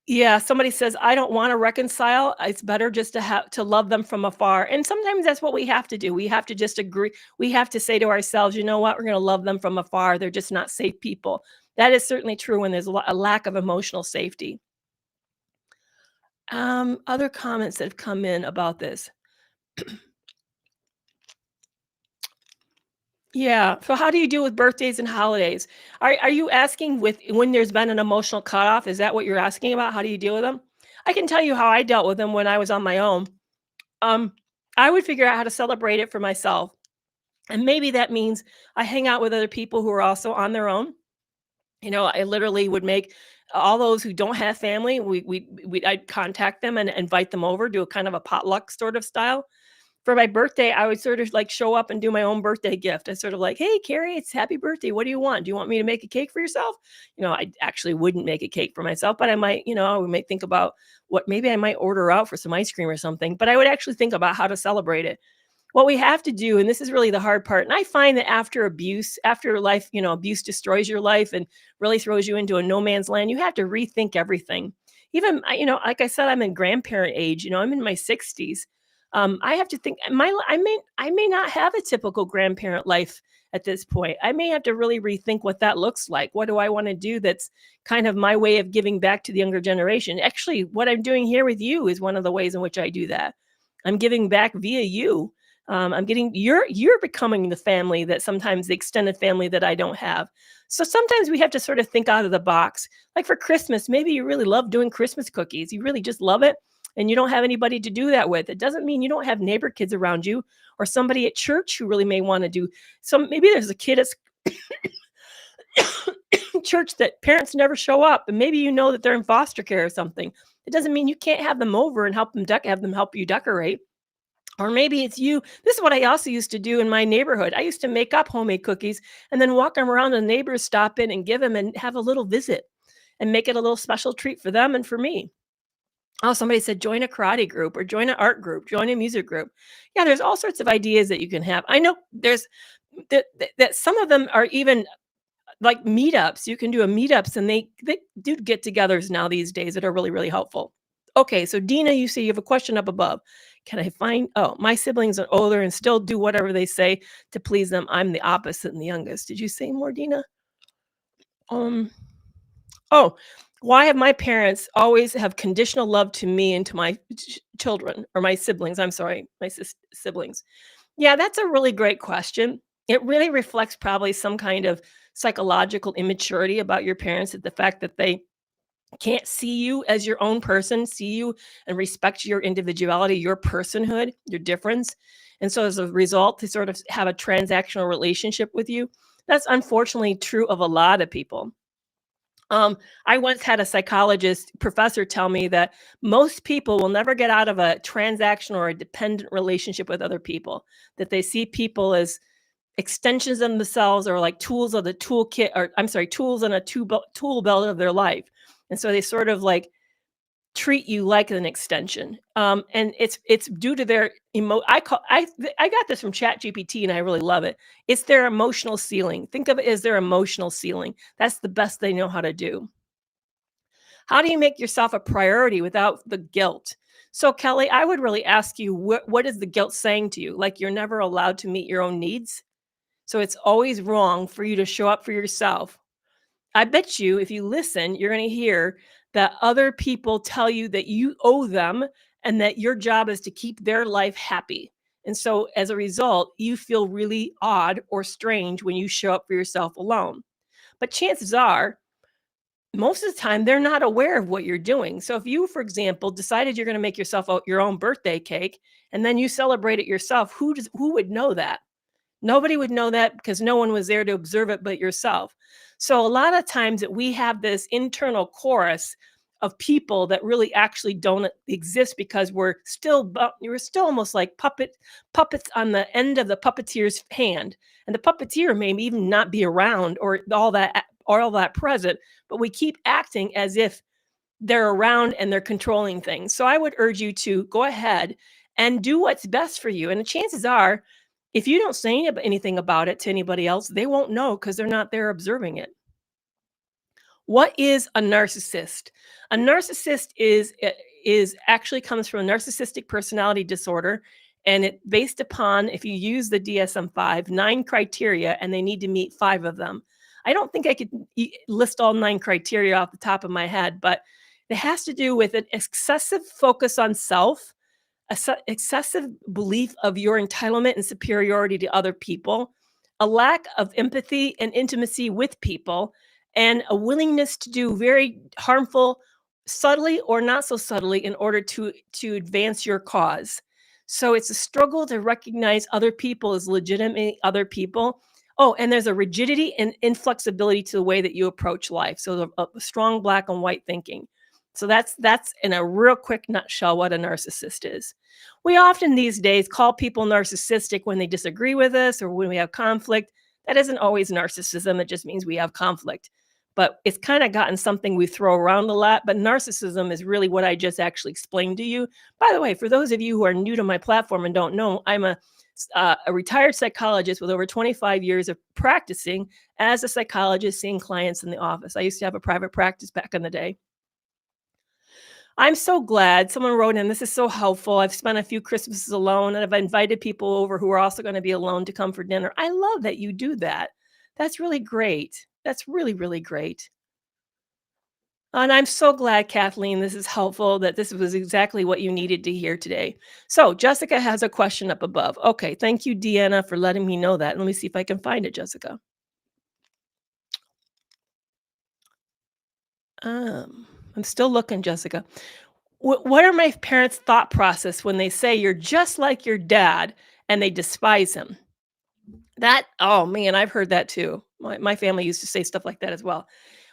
Yeah, somebody says, I don't want to reconcile. It's better just to love them from afar. And sometimes that's what we have to do. We have to just agree. We have to say to ourselves, you know what? We're going to love them from afar. They're just not safe people. That is certainly true when there's a lack of emotional safety. Other comments that have come in about this. Yeah. So how do you deal with birthdays and holidays? Are you asking with when there's been an emotional cutoff? Is that what you're asking about? How do you deal with them? I can tell you how I dealt with them when I was on my own. Um, I would figure out how to celebrate it for myself. And maybe that means I hang out with other people who are also on their own. I literally would make all those who don't have family, I'd contact them and invite them over, do a kind of a potluck sort of style. For my birthday, I would sort of like show up and do my own birthday gift. I sort of like, hey, Kerry, it's happy birthday. What do you want? Do you want me to make a cake for yourself? I actually wouldn't make a cake for myself, but I might, we might think about what maybe I might order out for some ice cream or something, but I would actually think about how to celebrate it. What we have to do, and this is really the hard part, and I find that after life, abuse destroys your life and really throws you into a no man's land, you have to rethink everything. Even, like I said, I'm in grandparent age, I'm in my 60s. I have to think I may not have a typical grandparent life at this point. I may have to really rethink what that looks like. What do I want to do that's kind of my way of giving back to the younger generation? Actually, what I'm doing here with you is one of the ways in which I do that. I'm giving back via you. I'm getting you're becoming the family that sometimes the extended family that I don't have. So sometimes we have to sort of think out of the box. Like for Christmas, maybe you really love doing Christmas cookies. You really just love it and you don't have anybody to do that with. It doesn't mean you don't have neighbor kids around you or somebody at church who really may want to do some. Maybe there's a kid at church that parents never show up and maybe you know that they're in foster care or something. It doesn't mean you can't have them over and have them help you decorate. Or maybe it's you. This is what I also used to do in my neighborhood. I used to make up homemade cookies and then walk them around and neighbors stop in and give them and have a little visit and make it a little special treat for them and for me. Oh, somebody said join a karate group or join an art group, join a music group. Yeah, there's all sorts of ideas that you can have. I know there's that some of them are even like meetups. You can do a meetups and they do get-togethers now these days that are really, really helpful. Okay, so Dina, you say you have a question up above. Can I find my siblings are older and still do whatever they say to please them. I'm the opposite and the youngest. Did you say more, Dina? Um, oh, why have my parents always have conditional love to me and to my children or my siblings? I'm sorry, my siblings. Yeah, that's a really great question. It really reflects probably some kind of psychological immaturity about your parents, at the fact that they can't see you as your own person, see you and respect your individuality, your personhood, your difference. And so as a result, they sort of have a transactional relationship with you. That's unfortunately true of a lot of people. I once had a psychologist professor tell me that most people will never get out of a transactional or a dependent relationship with other people, that they see people as extensions of themselves or like tools of the toolkit, or I'm sorry, tools in a tool belt of their life. And so they sort of like treat you like an extension. And it's due to their I got this from Chat GPT and I really love it. It's their emotional ceiling. Think of it as their emotional ceiling. That's the best they know how to do. How do you make yourself a priority without the guilt? So, Kelly, I would really ask you, what is the guilt saying to you? Like you're never allowed to meet your own needs? So it's always wrong for you to show up for yourself. I bet you if you listen, you're going to hear that other people tell you that you owe them and that your job is to keep their life happy. And so as a result, you feel really odd or strange when you show up for yourself alone. But chances are, most of the time, they're not aware of what you're doing. So if you, for example, decided you're going to make yourself your own birthday cake and then you celebrate it yourself, who would know that? Nobody would know that because no one was there to observe it but yourself. So a lot of times that we have this internal chorus of people that really actually don't exist because we're still almost like puppets on the end of the puppeteer's hand. And the puppeteer may even not be around or all that present, but we keep acting as if they're around and they're controlling things. So I would urge you to go ahead and do what's best for you. And the chances are, if you don't say anything about it to anybody else, they won't know because they're not there observing it. What is a narcissist? A narcissist is actually comes from a narcissistic personality disorder, and it based upon, if you use the DSM-5, 9 criteria, and they need to meet 5 of them. I don't think I could list all 9 criteria off the top of my head, but it has to do with an excessive focus on self, excessive belief of your entitlement and superiority to other people, a lack of empathy and intimacy with people, and a willingness to do very harmful, subtly or not so subtly, in order to advance your cause. So it's a struggle to recognize other people as legitimate other people. Oh, and there's a rigidity and inflexibility to the way that you approach life. So a strong black and white thinking. So that's in a real quick nutshell what a narcissist is. We often these days call people narcissistic when they disagree with us or when we have conflict. That isn't always narcissism. It just means we have conflict. But it's kind of gotten something we throw around a lot. But narcissism is really what I just actually explained to you. By the way, for those of you who are new to my platform and don't know, I'm a retired psychologist with over 25 years of practicing as a psychologist, seeing clients in the office. I used to have a private practice back in the day. I'm so glad someone wrote in, this is so helpful. I've spent a few Christmases alone and I've invited people over who are also going to be alone to come for dinner. I love that you do that. That's really great. That's really, really great. And I'm so glad, Kathleen, this is helpful, that this was exactly what you needed to hear today. So, Jessica has a question up above. Okay, thank you, Deanna, for letting me know that. Let me see if I can find it, Jessica. Um, I'm still looking, Jessica. What are my parents' thought process when they say you're just like your dad and they despise him? That, oh man, I've heard that too. My family used to say stuff like that as well.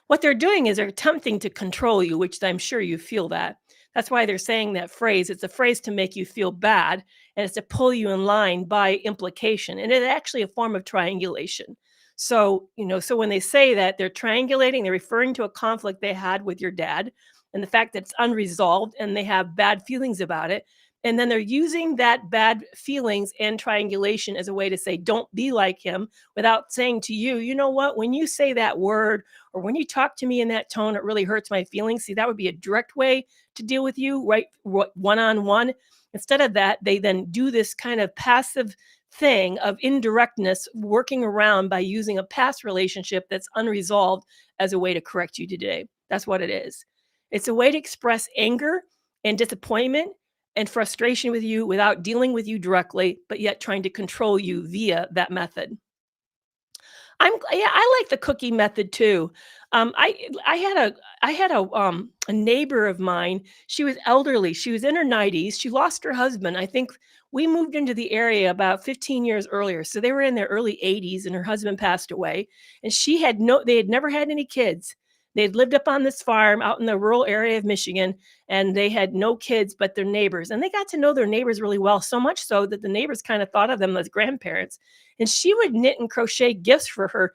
What they're doing is they're attempting to control you, which I'm sure you feel that. That's why they're saying that phrase. It's a phrase to make you feel bad, and it's to pull you in line by implication. And it's actually a form of triangulation. So, so when they say that they're triangulating, they're referring to a conflict they had with your dad and the fact that it's unresolved and they have bad feelings about it. And then they're using that bad feelings and triangulation as a way to say, don't be like him, without saying to you, you know what, when you say that word, or when you talk to me in that tone, it really hurts my feelings. See, that would be a direct way to deal with you, right? One on one. Instead of that, they then do this kind of passive thing of indirectness, working around by using a past relationship that's unresolved as a way to correct you today. That's what it is. It's a way to express anger and disappointment and frustration with you without dealing with you directly, but yet trying to control you via that method. Yeah, I like the cookie method too. I had a neighbor of mine. She was elderly. She was in her 90s. She lost her husband. I think we moved into the area about 15 years earlier. So they were in their early 80s and her husband passed away. And they had never had any kids. They had lived up on this farm out in the rural area of Michigan, and they had no kids but their neighbors. And they got to know their neighbors really well, so much so that the neighbors kind of thought of them as grandparents, and she would knit and crochet gifts for her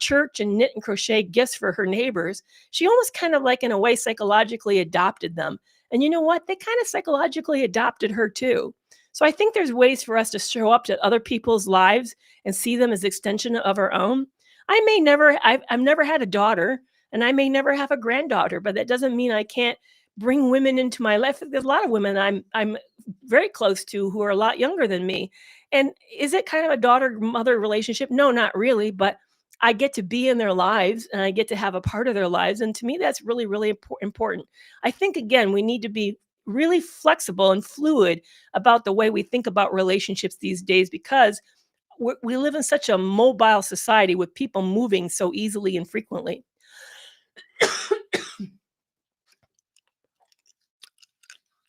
church and knit and crochet gifts for her neighbors. She almost kind of like in a way psychologically adopted them. And you know what? They kind of psychologically adopted her too. So I think there's ways for us to show up to other people's lives and see them as extension of our own. I've never had a daughter and I may never have a granddaughter, but that doesn't mean I can't bring women into my life. There's a lot of women I'm very close to who are a lot younger than me. And is it kind of a daughter-mother relationship? No, not really, but I get to be in their lives and I get to have a part of their lives, and to me, that's really, really important. I think, again, we need to be really flexible and fluid about the way we think about relationships these days, because we live in such a mobile society with people moving so easily and frequently.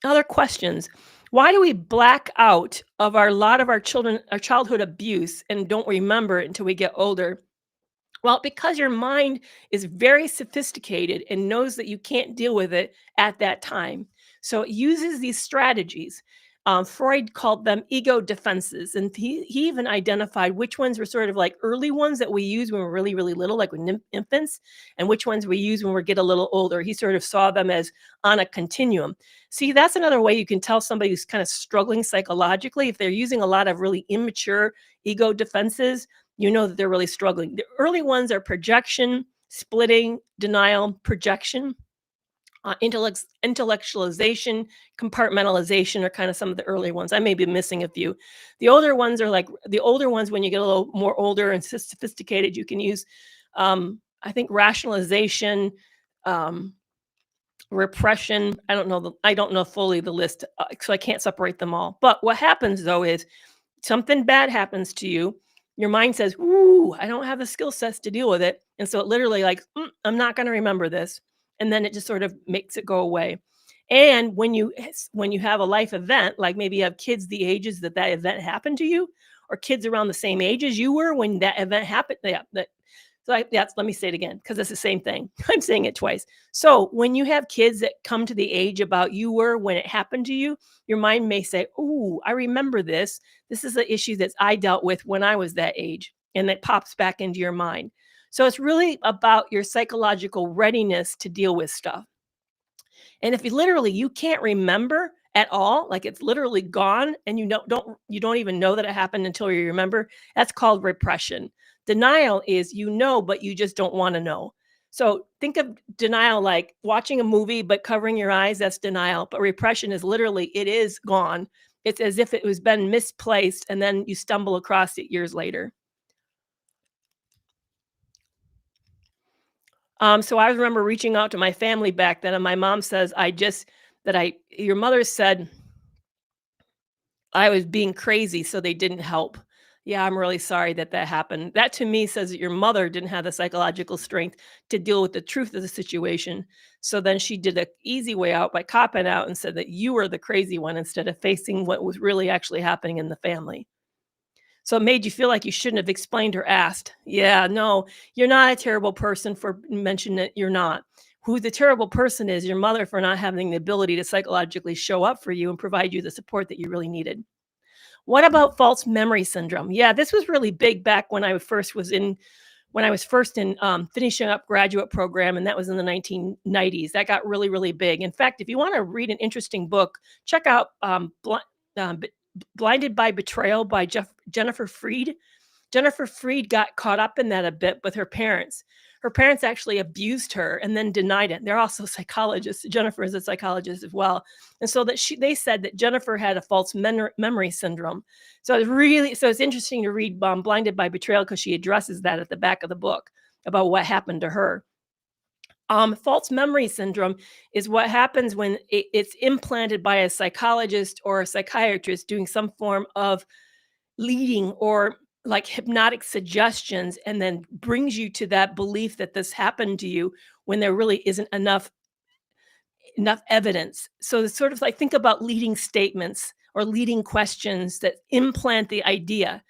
Other questions. Why do we black out of our lot of our childhood abuse and don't remember it until we get older? Well, because your mind is very sophisticated and knows that you can't deal with it at that time. So it uses these strategies. Freud called them ego defenses. And he even identified which ones were sort of like early ones that we use when we're really, really little, like with infants, and which ones we use when we get a little older. He sort of saw them as on a continuum. See, that's another way you can tell somebody who's kind of struggling psychologically. If they're using a lot of really immature ego defenses, you know that they're really struggling. The early ones are projection, splitting, denial, projection, intellectualization, compartmentalization are kind of some of the early ones. I may be missing a few. The older ones, when you get a little more older and sophisticated, you can use, I think, rationalization, um, repression. I don't know fully the list, so I can't separate them all. But what happens though is something bad happens to you, your mind says, "Ooh, I don't have the skill sets to deal with it." And so it literally like, I'm not going to remember this. And then it just sort of makes it go away. And when you have a life event, like maybe you have kids the ages that that event happened to you, or kids around the same age as you were when that event happened. Yeah, let me say it again because it's the same thing. I'm saying it twice. So when you have kids that come to the age about you were when it happened to you, your mind may say, "Oh, I remember this. This is an issue that I dealt with when I was that age." And it pops back into your mind. So it's really about your psychological readiness to deal with stuff. And if you can't remember at all, like it's literally gone and you don't even know that it happened until you remember, that's called repression. Denial is but you just don't want to know. So think of denial like watching a movie but covering your eyes, that's denial. But repression is literally it is gone. It's as if it was been misplaced and then you stumble across it years later. So I remember reaching out to my family back then, and my mom says, your mother said I was being crazy, so they didn't help. Yeah, I'm really sorry that that happened. That to me says that your mother didn't have the psychological strength to deal with the truth of the situation. So then she did an easy way out by copping out and said that you were the crazy one instead of facing what was really actually happening in the family. So it made you feel like you shouldn't have explained or asked. Yeah, no, you're not a terrible person for mentioning that you're not. Who the terrible person is your mother for not having the ability to psychologically show up for you and provide you the support that you really needed. What about false memory syndrome? Yeah, this was really big back when I was first in finishing up graduate program, and that was in the 1990s. That got really, really big. In fact, if you want to read an interesting book, check out Blinded by Betrayal by Jennifer Freed. Jennifer Freed got caught up in that a bit with her parents. Her parents actually abused her and then denied it. They're also psychologists. Jennifer is a psychologist as well. And so they said that Jennifer had a false memory syndrome. So it's interesting to read Blinded by Betrayal because she addresses that at the back of the book about what happened to her. False memory syndrome is what happens when it's implanted by a psychologist or a psychiatrist doing some form of leading or like hypnotic suggestions and then brings you to that belief that this happened to you when there really isn't enough evidence. So it's sort of like think about leading statements or leading questions that implant the idea.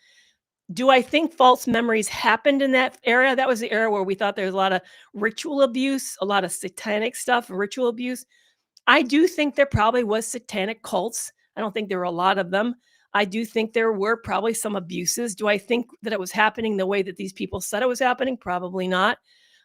Do I think false memories happened in that era? That was the era where we thought there was a lot of ritual abuse, a lot of satanic stuff, ritual abuse. I do think there probably was satanic cults. I don't think there were a lot of them. I do think there were probably some abuses. Do I think that it was happening the way that these people said it was happening? Probably not.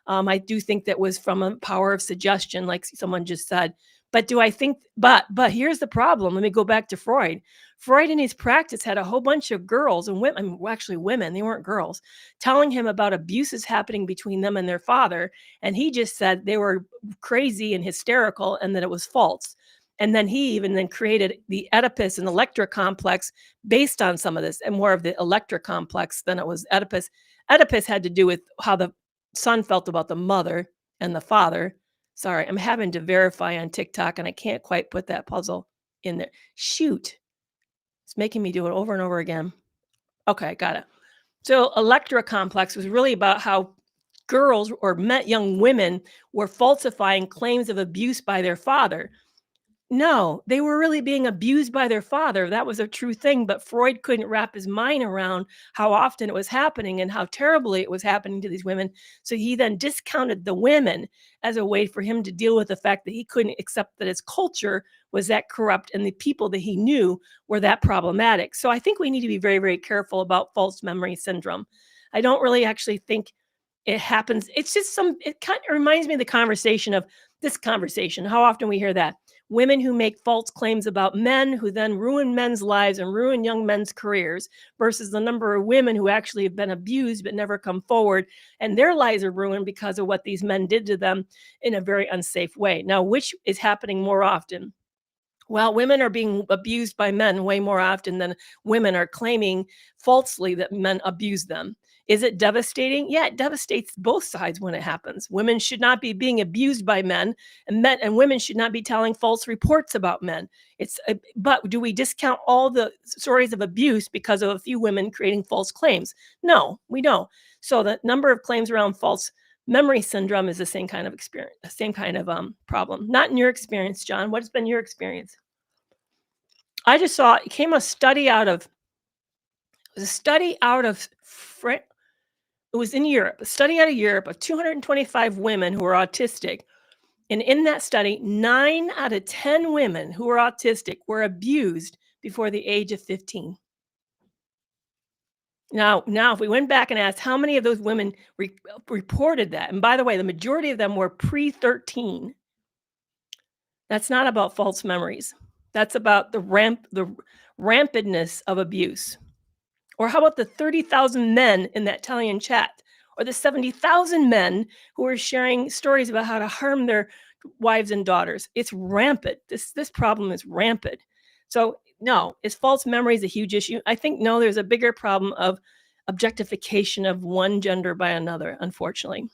I do think that was from a power of suggestion, like someone just said. But do I think? But here's the problem. Let me go back to Freud. Freud in his practice had a whole bunch of girls and women, I mean, well, actually women, they weren't girls, telling him about abuses happening between them and their father. And he just said they were crazy and hysterical and that it was false. And then he even then created the Oedipus and Electra complex based on some of this and more of the Electra complex than it was Oedipus. Oedipus had to do with how the son felt about the mother and the father. Sorry, I'm having to verify on TikTok and I can't quite put that puzzle in there. Shoot. It's making me do it over and over again. Okay, got it. So Electra complex was really about how girls or young women were falsifying claims of abuse by their father. No, they were really being abused by their father. That was a true thing, but Freud couldn't wrap his mind around how often it was happening and how terribly it was happening to these women. So he then discounted the women as a way for him to deal with the fact that he couldn't accept that his culture was that corrupt and the people that he knew were that problematic. So I think we need to be very, very careful about false memory syndrome. I don't really actually think it happens. It's just it kind of reminds me of the conversation of this conversation, how often we hear that. Women who make false claims about men who then ruin men's lives and ruin young men's careers versus the number of women who actually have been abused but never come forward and their lives are ruined because of what these men did to them in a very unsafe way. Now, which is happening more often? Well, women are being abused by men way more often than women are claiming falsely that men abuse them. Is it devastating? Yeah, it devastates both sides when it happens. Women should not be being abused by men and women should not be telling false reports about men. But do we discount all the stories of abuse because of a few women creating false claims? No, we don't. So the number of claims around false memory syndrome is the same kind of experience, the same kind of problem. Not in your experience, John. What has been your experience? I just saw it came a study out of it was a study out of it was in Europe, a study out of Europe of 225 women who were autistic. And in that study, 9 out of 10 women who were autistic were abused before the age of 15. Now, if we went back and asked how many of those women reported that, and by the way, the majority of them were pre-13. That's not about false memories. That's about the rampantness of abuse. Or how about the 30,000 men in that Italian chat? Or the 70,000 men who are sharing stories about how to harm their wives and daughters? It's rampant. This problem is rampant. So no, is false memories a huge issue? I think no, there's a bigger problem of objectification of one gender by another, unfortunately.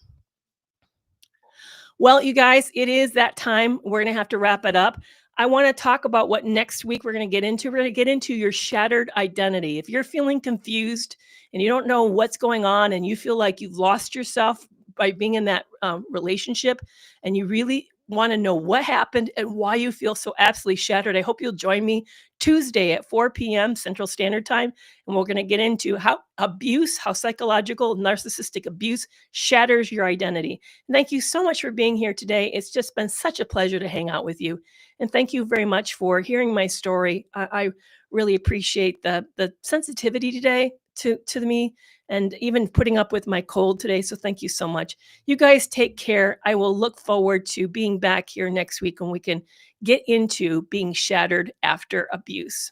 Well, you guys, it is that time. We're going to have to wrap it up. I want to talk about what next week we're going to get into. We're going to get into your shattered identity. If you're feeling confused and you don't know what's going on and you feel like you've lost yourself by being in that relationship and you really want to know what happened and why you feel so absolutely shattered, I hope you'll join me Tuesday at 4 p.m. Central Standard Time. And we're going to get into how abuse, how psychological, narcissistic abuse shatters your identity. Thank you so much for being here today. It's just been such a pleasure to hang out with you. And thank you very much for hearing my story. I really appreciate the sensitivity today to me and even putting up with my cold today. So thank you so much. You guys take care. I will look forward to being back here next week when we can get into being shattered after abuse.